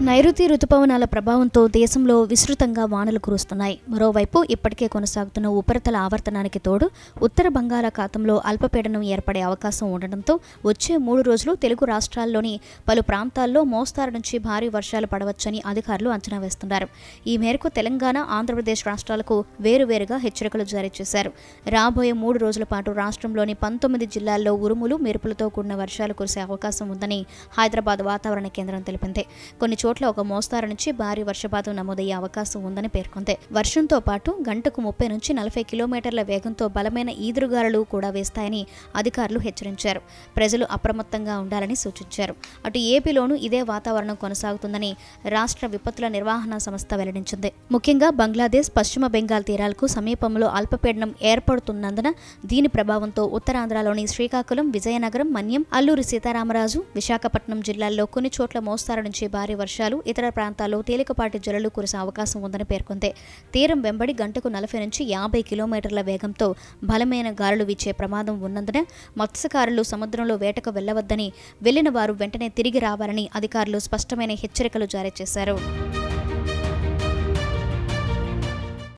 నైరుతి రుతుపవనాల ప్రభావంతో దేశంలో విస్తృతంగా వానలు కురుస్తున్నాయి. మరోవైపు ఇప్పటికే కొనసాగుతున్న ఉపరితల ఆవర్తనానికి తోడు ఉత్తర బంగాళాఖాతంలో అల్పపీడనం ఏర్పడే అవకాశం ఉండడంతో వచ్చే 3 రోజులు తెలుగు రాష్ట్రాల్లోని పలు ప్రాంతాల్లో మోస్తారు నుంచి భారీ వర్షాలు పడవచ్చని అధికారులు అంచనా వేస్తున్నారు. ఈ మేరకు తెలంగాణ, ఆంధ్రప్రదేశ్ రాష్ట్రాలకు వేరువేరుగా హెచ్చరికలు జారీ చేశారు. రాబోయే 3 రోజుల పాటు రాష్ట్రంలోని 19 జిల్లాల్లో ఉరుములు, మెరుపులతో కూడిన వర్షాలు కురిసే అవకాశం ఉందని హైదరాబాద్ వాతావరణ కేంద్రం తెలిపింది. కొన్ని చోట్ల ఒక మోస్తారు నుంచి భారీ వర్షపాతం నమోదయ్యే అవకాశం ఉందని పేర్కొంది. వర్షంతో పాటు గంటకు 30 నుంచి 40 కిలోమీటర్ల వేగంతో బలమైన ఈదురుగాలులు కూడా వేస్తాయని అధికారులు హెచ్చరించారు. ప్రజలు అప్రమత్తంగా ఉండాలని సూచించారు. అటు ఏపీలోనూ ఇదే వాతావరణం కొనసాగుతుందని రాష్ట్ర విపత్తుల నిర్వహణ సంస్థ వెల్లడించింది. ముఖ్యంగా బంగ్లాదేశ్, పశ్చిమ బెంగాల్ తీరాలకు సమీపంలో అల్పపీడనం ఏర్పడుతున్నందున దీని ప్రభావంతో ఉత్తరాంధ్రలోని శ్రీకాకుళం, విజయనగరం, మన్యం, అల్లూరి సీతారామరాజు, విశాఖపట్నం జిల్లాల్లో కొన్ని చోట్ల మోస్తారు నుంచి భారీ వర్షాలు, ఇతర ప్రాంతాల్లో తేలికపాటి జల్లులు కురిసే అవకాశం ఉందని పేర్కొంది. తీరం వెంబడి గంటకు 40 నుంచి 50 కిలోమీటర్ల వేగంతో బలమైన గాలులు వీచే ప్రమాదం ఉన్నందున మత్స్యకారులు సముద్రంలో వేటకు వెళ్లవద్దని, వెళ్లిన వారు వెంటనే తిరిగి రావాలని అధికారులు స్పష్టమైన హెచ్చరికలు జారీ చేశారు.